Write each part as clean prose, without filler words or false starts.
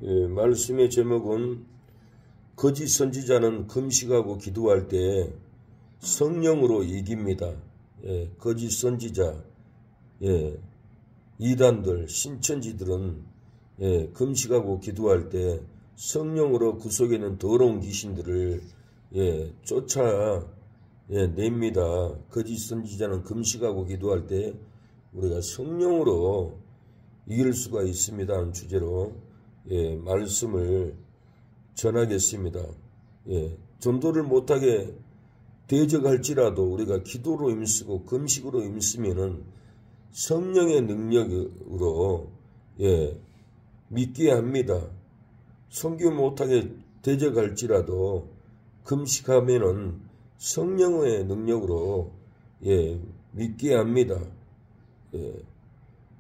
말씀의 제목은 거짓 선지자는 금식하고 기도할 때 성령으로 이깁니다. 거짓 선지자, 이단들, 신천지들은 금식하고 기도할 때 성령으로 구속에 있는 더러운 귀신들을 쫓아냅니다. 거짓 선지자는 금식하고 기도할 때 우리가 성령으로 이길 수가 있습니다 하는 주제로 말씀을 전하겠습니다. 전도를 못하게 대적할지라도 우리가 기도로 힘쓰고 금식으로 힘쓰면은 성령의 능력으로 믿게 합니다. 선교 못하게 대적할지라도 금식하면은 성령의 능력으로 믿게 합니다.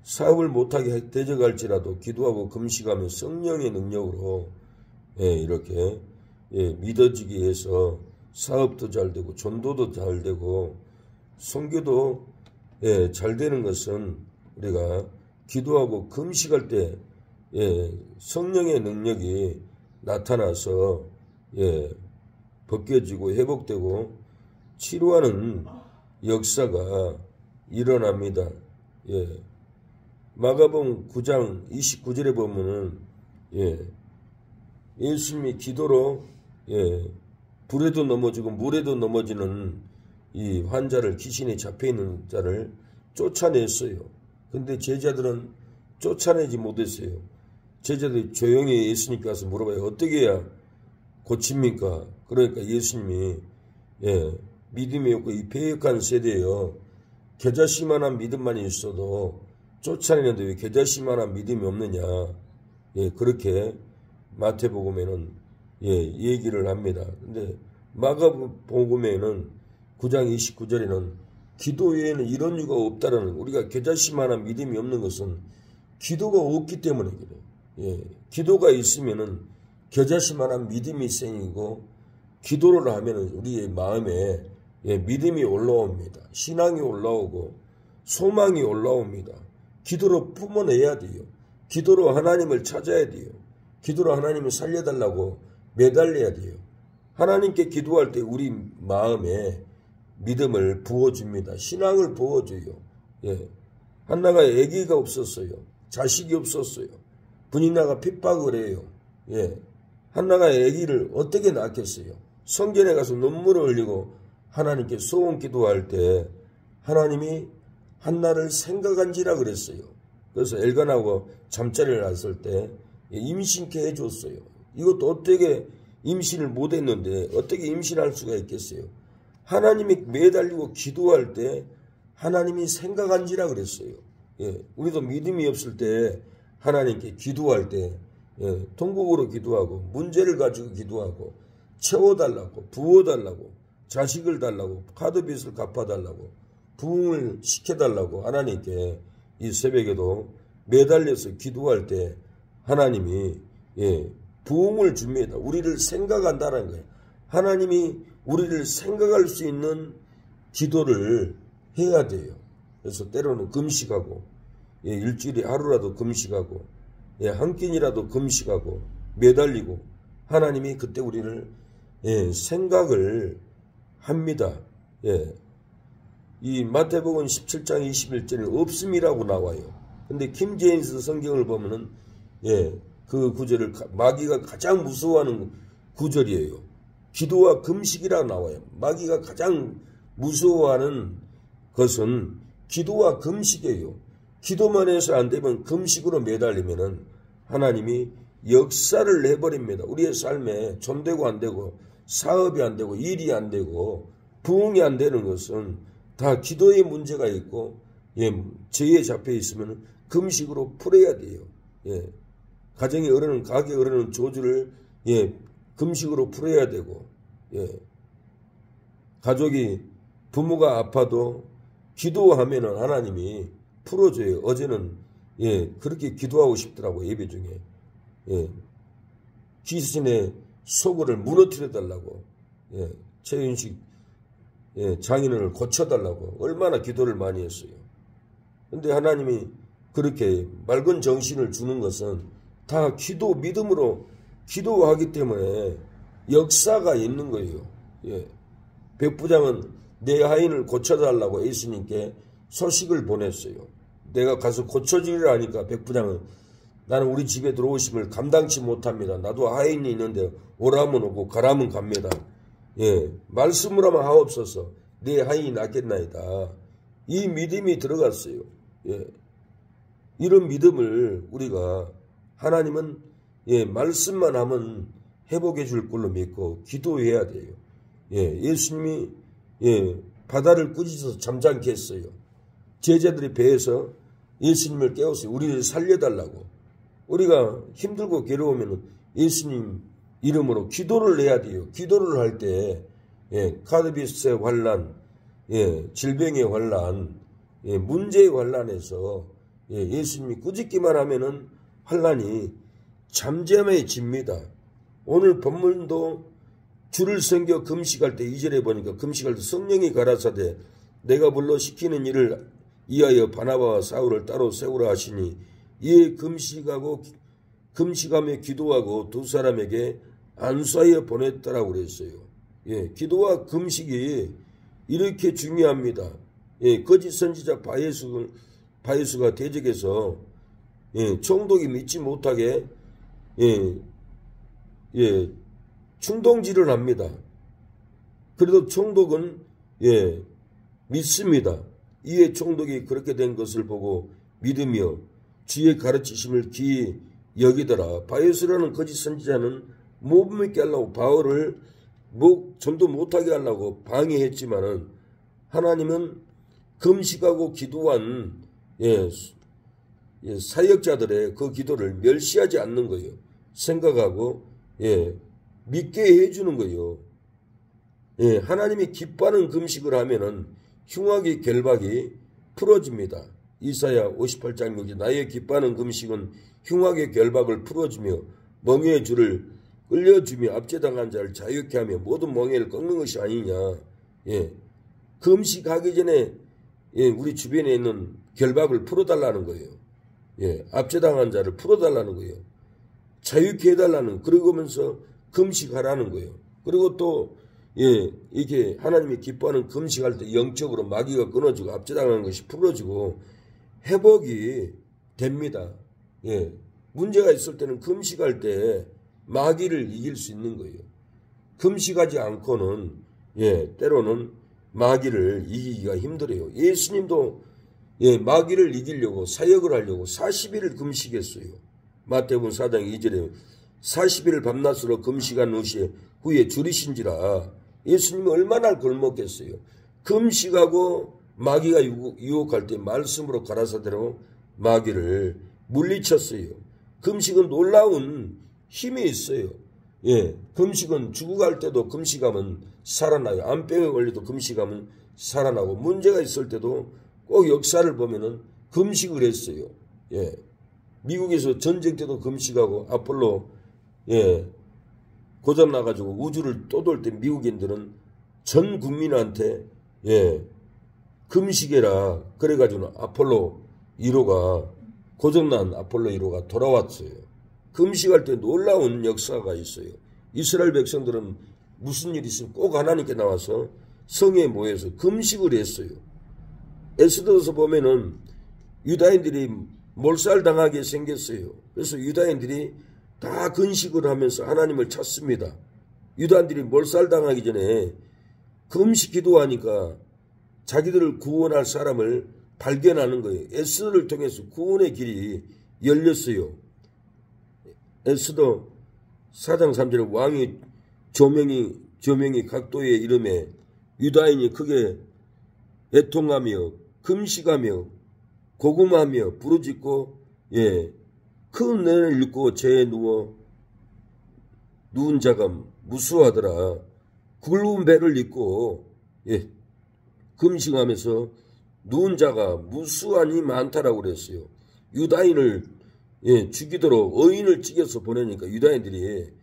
사업을 못하게 대적할지라도 기도하고 금식하면 성령의 능력으로 이렇게 믿어지게 해서 사업도 잘 되고 전도도 잘 되고 선교도 잘 되는 것은 우리가 기도하고 금식할 때 성령의 능력이 나타나서 벗겨지고 회복되고 치료하는 역사가 일어납니다. 마가복음 9장 29절에 보면은 예수님이 기도로 불에도 넘어지고 물에도 넘어지는 이 환자를, 귀신에 잡혀있는 자를 쫓아냈어요. 근데 제자들은 쫓아내지 못했어요. 제자들이 조용히 예수님께 가서 물어봐요. 어떻게 해야 고칩니까? 그러니까 예수님이 믿음이 없고 이 패역한 세대에요. 겨자씨만한 믿음만 있어도 쫓아내는데 왜 겨자씨만한 믿음이 없느냐. 그렇게 마태복음에는 얘기를 합니다. 근데 마가복음에는 9장 29절에는 기도 외에는 이런 이유가 없다라는, 우리가 겨자씨만한 믿음이 없는 것은 기도가 없기 때문에 그래요. 기도가 있으면은 겨자씨만한 믿음이 생기고 기도를 하면은 우리의 마음에 믿음이 올라옵니다. 신앙이 올라오고 소망이 올라옵니다. 기도로 뿜어내야 돼요. 기도로 하나님을 찾아야 돼요. 기도로 하나님을 살려달라고 매달려야 돼요. 하나님께 기도할 때 우리 마음에 믿음을 부어줍니다. 신앙을 부어줘요. 한나가 아기가 없었어요. 자식이 없었어요. 분이나가 핍박을 해요. 한나가 아기를 어떻게 낳겠어요? 성전에 가서 눈물을 흘리고 하나님께 소원 기도할 때 하나님이 한나를 생각한지라 그랬어요. 그래서 엘간하고 잠자리를 놨을 때 임신케 해줬어요. 이것도 어떻게 임신을 못했는데 어떻게 임신할 수가 있겠어요? 하나님이 매달리고 기도할 때 하나님이 생각한지라 그랬어요. 우리도 믿음이 없을 때 하나님께 기도할 때 통곡으로 기도하고 문제를 가지고 기도하고 채워달라고 부어달라고 자식을 달라고 카드빚을 갚아달라고 부흥을 시켜달라고 하나님께 이 새벽에도 매달려서 기도할 때 하나님이 부흥을 줍니다. 우리를 생각한다는 거예요. 하나님이 우리를 생각할 수 있는 기도를 해야 돼요. 그래서 때로는 금식하고 일주일에 하루라도 금식하고 한 끼니라도 금식하고 매달리고 하나님이 그때 우리를 생각을 합니다. 이 마태복음 17장 21절에 없음이라고 나와요. 근데 킹제임스 성경을 보면은 그 구절을 마귀가 가장 무서워하는 구절이에요. 기도와 금식이라 나와요. 마귀가 가장 무서워하는 것은 기도와 금식이에요. 기도만 해서 안 되면 금식으로 매달리면은 하나님이 역사를 내버립니다. 우리의 삶에 존되고 안 되고 사업이 안 되고 일이 안 되고 부흥이 안 되는 것은 다 기도의 문제가 있고 죄에 잡혀 있으면 금식으로 풀어야 돼요. 가정에 어르는 가게 어르는 저주를 금식으로 풀어야 되고 가족이 부모가 아파도 기도하면은 하나님이 풀어줘요. 어제는 그렇게 기도하고 싶더라고. 예배 중에 귀신의 속을 무너뜨려 달라고 최윤식 장인을 고쳐달라고 얼마나 기도를 많이 했어요. 근데 하나님이 그렇게 맑은 정신을 주는 것은 다 기도, 믿음으로 기도하기 때문에 역사가 있는 거예요. 예. 백부장은 내 하인을 고쳐달라고 예수님께 소식을 보냈어요. 내가 가서 고쳐주리라 하니까 백부장은 나는 우리 집에 들어오심을 감당치 못합니다. 나도 하인이 있는데 오라면 오고 가라면 갑니다. 예, 말씀을 하면 하옵소서. 내 하인이 낫겠나이다. 이 믿음이 들어갔어요. 예, 이런 믿음을 우리가 하나님은 말씀만 하면 회복해 줄 걸로 믿고 기도해야 돼요. 예수님이 바다를 꾸짖어서 잠잠케 했어요. 제자들이 배에서 예수님을 깨웠어요. 우리를 살려달라고. 우리가 힘들고 괴로우면 예수님 이름으로 기도를 해야 돼요. 기도를 할 때 카드비스의 환란, 질병의 환란, 문제의 환란에서 예수님이 꾸짖기만 하면은 환란이 잠잠해집니다. 오늘 본문도 주를 섬겨 금식할 때 2절에 보니까 금식할 때 성령이 가라사대 내가 불러 시키는 일을 이하여 바나바와 사울을 따로 세우라 하시니 이에 금식하며 기도하고 두 사람에게 안수하여 보냈다라고 그랬어요. 기도와 금식이 이렇게 중요합니다. 거짓 선지자 바예수가 대적해서 총독이 믿지 못하게 충동질을 합니다. 그래도 총독은 믿습니다. 이에 총독이 그렇게 된 것을 보고 믿으며 주의 가르치심을 귀히 여기더라. 바예수라는 거짓 선지자는 못 믿게 하려고 바울을 전도 못하게 하려고 방해했지만은 하나님은 금식하고 기도한 사역자들의 그 기도를 멸시하지 않는 거예요. 생각하고 믿게 해주는 거예요. 하나님이 기뻐하는 금식을 하면은 흉악의 결박이 풀어집니다. 이사야 58장 6절 나의 기뻐하는 금식은 흉악의 결박을 풀어주며 멍에의 줄을 끌려주며 압제당한 자를 자유케 하며 모든 멍에를 꺾는 것이 아니냐. 금식하기 전에 우리 주변에 있는 결박을 풀어달라는 거예요. 압제당한 자를 풀어달라는 거예요. 자유케 해달라는, 그러면서 금식하라는 거예요. 그리고 또 이게 하나님이 기뻐하는 금식할 때 영적으로 마귀가 끊어지고 압제당하는 것이 풀어지고 회복이 됩니다. 문제가 있을 때는 금식할 때 마귀를 이길 수 있는 거예요. 금식하지 않고는 때로는 마귀를 이기기가 힘들어요. 예수님도 마귀를 이기려고 사역을 하려고 40일을 금식했어요. 마태복음 4장 2절에 40일을 밤낮으로 금식한 후에 줄이신지라. 예수님이 얼마나 굶었겠어요. 금식하고 마귀가 유혹할 때 말씀으로 가라사대로 마귀를 물리쳤어요. 금식은 놀라운 힘이 있어요. 금식은 죽어갈 때도 금식하면 살아나요. 암병에 걸려도 금식하면 살아나고 문제가 있을 때도 꼭 역사를 보면은 금식을 했어요. 미국에서 전쟁 때도 금식하고 아폴로 고장 나가지고 우주를 떠돌 때 미국인들은 전 국민한테 금식해라 그래가지고 아폴로 1호가 고장난 아폴로 1호가 돌아왔어요. 금식할 때 놀라운 역사가 있어요. 이스라엘 백성들은 무슨 일이 있으면 꼭 하나님께 나와서 성에 모여서 금식을 했어요. 에스더서 보면은 유다인들이 몰살당하게 생겼어요. 그래서 유다인들이 다 근식을 하면서 하나님을 찾습니다. 유다인들이 몰살당하기 전에 금식 기도하니까 자기들을 구원할 사람을 발견하는 거예요. 에스더를 통해서 구원의 길이 열렸어요. 에스더 4장 3절에 왕이 조명이 각도의 이름에 유다인이 크게 애통하며 금식하며 고금하며 부르짖고 큰 은혜를 입고 재에 누운 자가 무수하더라. 굵은 배를 입고 금식하면서 누운 자가 무수하니 많다라고 그랬어요. 유다인을 죽이도록 어인을 찍여서 보내니까 유다인들이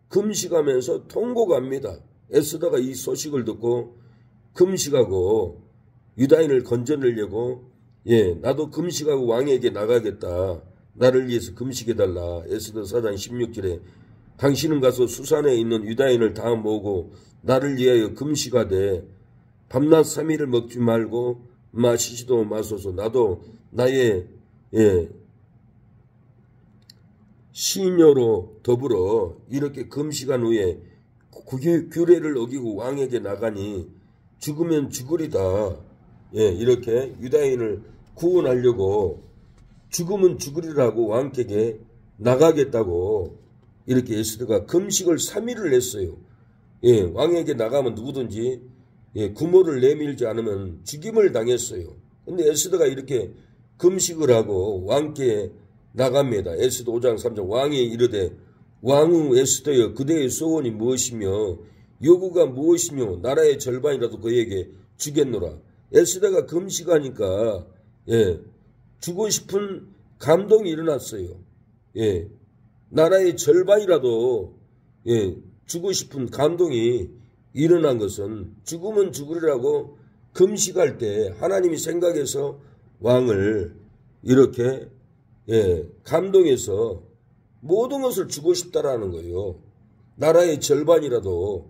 금식하면서 통곡합니다. 에스더가 이 소식을 듣고 금식하고 유다인을 건져내려고 나도 금식하고 왕에게 나가겠다. 나를 위해서 금식해달라. 에스더 4장 16절에 당신은 가서 수산에 있는 유다인을 다 모으고 나를 위하여 금식하되 밤낮 3일을 먹지 말고 마시지도 마소서. 나도 나의 시녀로 더불어 이렇게 금식한 후에 규례를 어기고 왕에게 나가니 죽으면 죽으리다. 이렇게 유다인을 구원하려고 죽으면 죽으리라고 왕에게 나가겠다고 이렇게 에스더가 금식을 3일을 했어요. 왕에게 나가면 누구든지 구모를 내밀지 않으면 죽임을 당했어요. 근데 에스더가 이렇게 금식을 하고 왕께 나갑니다. 에스더 5장 3절 왕이 이르되 왕후 에스더여 그대의 소원이 무엇이며 요구가 무엇이며 나라의 절반이라도 그에게 주겠노라. 에스더가 금식하니까 주고 싶은 감동이 일어났어요. 나라의 절반이라도 주고 싶은 감동이 일어난 것은 죽으면 죽으리라고 금식할 때 하나님이 생각해서 왕을 이렇게 감동해서 모든 것을 주고 싶다라는 거예요. 나라의 절반이라도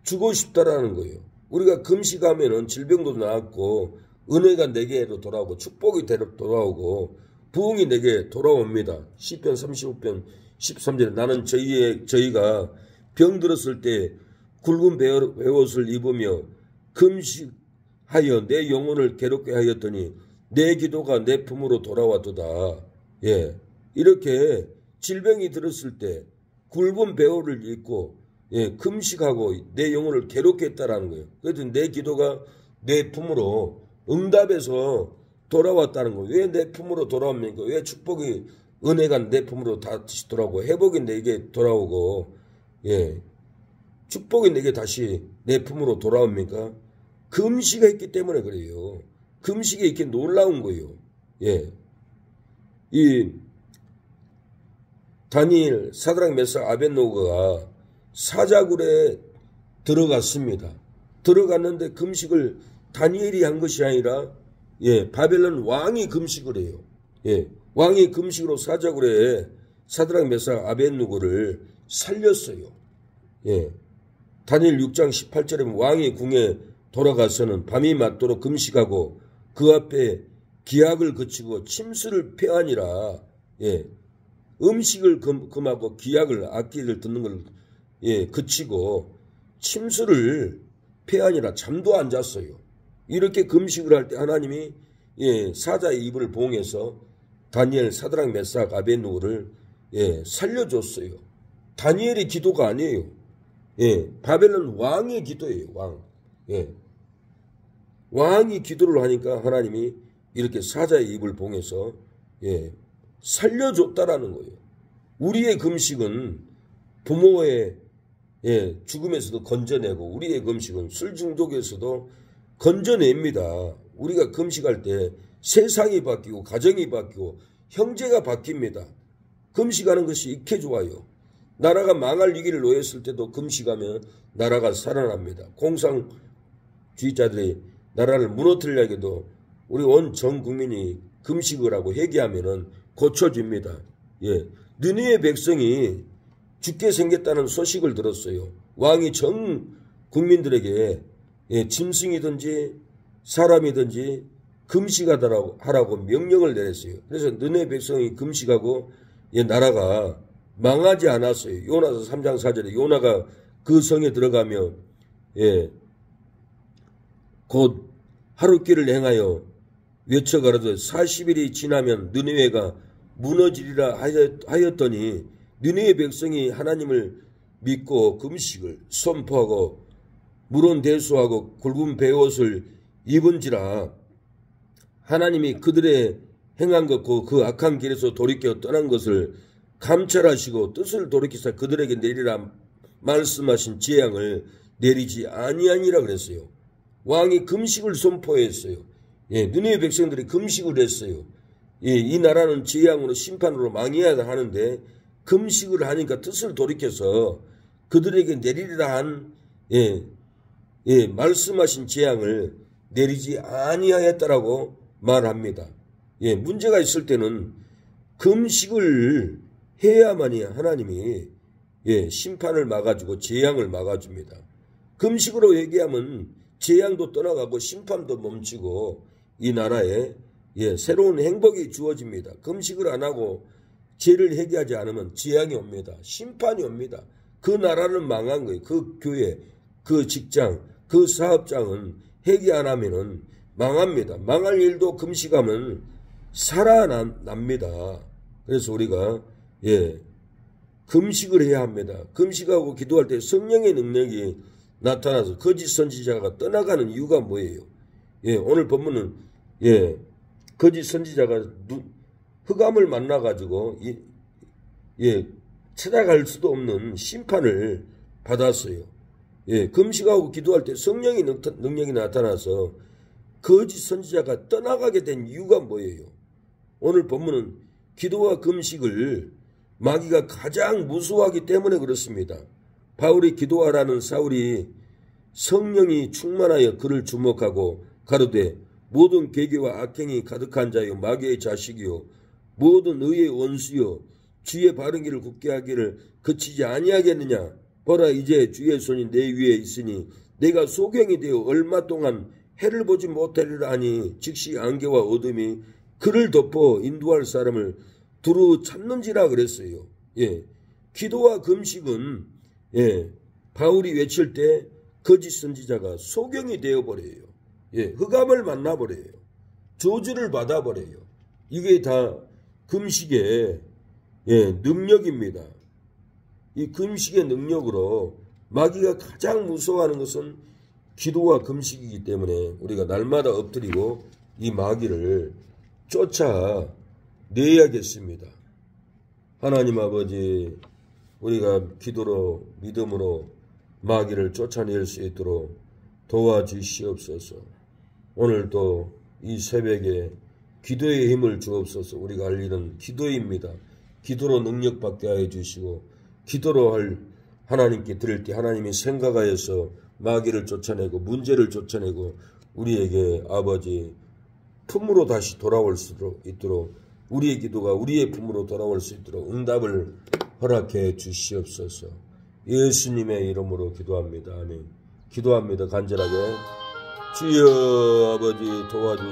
주고 싶다라는 거예요. 우리가 금식하면은 질병도 나았고 은혜가 내게로 돌아오고 축복이 돌아오고 부흥이 내게 돌아옵니다. 시편 35편 13절에 나는 저희가 병들었을 때 굵은 베옷을 입으며 금식하여 내 영혼을 괴롭게 하였더니 내 기도가 내 품으로 돌아왔도다. 이렇게 질병이 들었을 때 굵은 베옷을 입고 금식하고 내 영혼을 괴롭게 했다라는 거예요. 그래서 내 기도가 내 품으로 응답해서 돌아왔다는 거예요. 왜 내 품으로 돌아옵니까? 왜 축복이 은혜가 내 품으로 다시 돌아오고 회복이 내게 돌아오고 축복이 내게 다시 내 품으로 돌아옵니까? 금식했기 때문에 그래요. 금식이 이렇게 놀라운 거예요. 이 다니엘, 사드락, 메삭, 아벳노고가 사자굴에 들어갔습니다. 들어갔는데 금식을 다니엘이 한 것이 아니라 바벨론 왕이 금식을 해요. 왕이 금식으로 사자굴에 사드락, 메삭, 아벳노고를 살렸어요. 다니엘 6장 18절에 왕이 궁에 돌아가서는 밤이 맞도록 금식하고 그 앞에 기약을 그치고 침수를 폐하니라. 음식을 금하고 기약을 악기를 듣는 걸 그치고 침수를 폐하니라. 잠도 안 잤어요. 이렇게 금식을 할 때 하나님이 사자의 입을 봉해서 다니엘, 사드락, 메삭, 아벳노고를 살려줬어요. 다니엘의 기도가 아니에요. 바벨론 왕의 기도예요. 왕. 왕이 기도를 하니까 하나님이 이렇게 사자의 입을 봉해서 살려줬다라는 거예요. 우리의 금식은 부모의 죽음에서도 건져내고 우리의 금식은 술 중독에서도 건져냅니다. 우리가 금식할 때 세상이 바뀌고 가정이 바뀌고 형제가 바뀝니다. 금식하는 것이 익혀 좋아요. 나라가 망할 위기를 놓였을 때도 금식하면 나라가 살아납니다. 공산주의자들이 나라를 무너뜨리려 해도 우리 온 전 국민이 금식을 하고 회개하면은 고쳐집니다. 느느웨 백성이 죽게 생겼다는 소식을 들었어요. 왕이 전 국민들에게 짐승이든지 사람이든지 금식하라고 명령을 내렸어요. 그래서 느느웨 백성이 금식하고 나라가 망하지 않았어요. 요나서 3장 4절에 요나가 그 성에 들어가며 곧 하룻길을 행하여 외쳐가라도 40일이 지나면 느느웨가 무너지리라 하였더니 느느웨 백성이 하나님을 믿고 금식을 선포하고 물은 대수하고 굵은 베옷을 입은지라. 하나님이 그들의 행한 것고 그 악한 길에서 돌이켜 떠난 것을 감찰하시고 뜻을 돌이키사 그들에게 내리라 말씀하신 재앙을 내리지 아니하니라 그랬어요. 왕이 금식을 선포했어요. 느느웨 백성들이 금식을 했어요. 이 나라는 재앙으로 심판으로 망해야 하는데 금식을 하니까 뜻을 돌이켜서 그들에게 내리리라 한 말씀하신 재앙을 내리지 아니하였다라고 말합니다. 문제가 있을 때는 금식을 해야만이 하나님이 심판을 막아주고 재앙을 막아줍니다. 금식으로 회개하면 재앙도 떠나가고 심판도 멈추고 이 나라에 새로운 행복이 주어집니다. 금식을 안 하고 죄를 회개하지 않으면 재앙이 옵니다. 심판이 옵니다. 그 나라는 망한 거예요. 그 교회, 그 직장, 그 사업장은 회개 안 하면은 망합니다. 망할 일도 금식하면 살아납니다. 그래서 우리가 금식을 해야 합니다. 금식하고 기도할 때 성령의 능력이 나타나서 거짓 선지자가 떠나가는 이유가 뭐예요? 오늘 본문은 거짓 선지자가 흑암을 만나가지고 찾아갈 수도 없는 심판을 받았어요. 금식하고 기도할 때 성령의 능력이 나타나서 거짓 선지자가 떠나가게 된 이유가 뭐예요? 오늘 본문은 기도와 금식을 마귀가 가장 무서워하기 때문에 그렇습니다. 바울이 기도하라는 사울이 성령이 충만하여 그를 주목하고 가로되 모든 계계와 악행이 가득한 자요 마귀의 자식이요 모든 의의 원수요 주의 바른 길을 굳게 하기를 그치지 아니하겠느냐. 보라 이제 주의 손이 내 위에 있으니 내가 소경이 되어 얼마 동안 해를 보지 못하리라 하니 즉시 안개와 어둠이 그를 덮어 인도할 사람을 두루 찾는지라 그랬어요. 기도와 금식은 바울이 외칠 때 거짓 선지자가 소경이 되어버려요. 흑암을 만나버려요. 저주를 받아버려요. 이게 다 금식의 능력입니다. 이 금식의 능력으로 마귀가 가장 무서워하는 것은 기도와 금식이기 때문에 우리가 날마다 엎드리고 이 마귀를 쫓아내야겠습니다. 하나님 아버지, 우리가 기도로 믿음으로 마귀를 쫓아낼 수 있도록 도와주시옵소서. 오늘도 이 새벽에 기도의 힘을 주옵소서. 우리가 할 일은 기도입니다. 기도로 능력받게 하여 주시고 기도로 할 하나님께 드릴 때 하나님이 생각하여서 마귀를 쫓아내고 문제를 쫓아내고 우리에게 아버지 품으로 다시 돌아올 수 있도록 우리의 기도가 우리의 품으로 돌아올 수 있도록 응답을 허락해 주시옵소서. 예수님의 이름으로 기도합니다. 아멘. 기도합니다. 간절하게 주여 아버지 도와주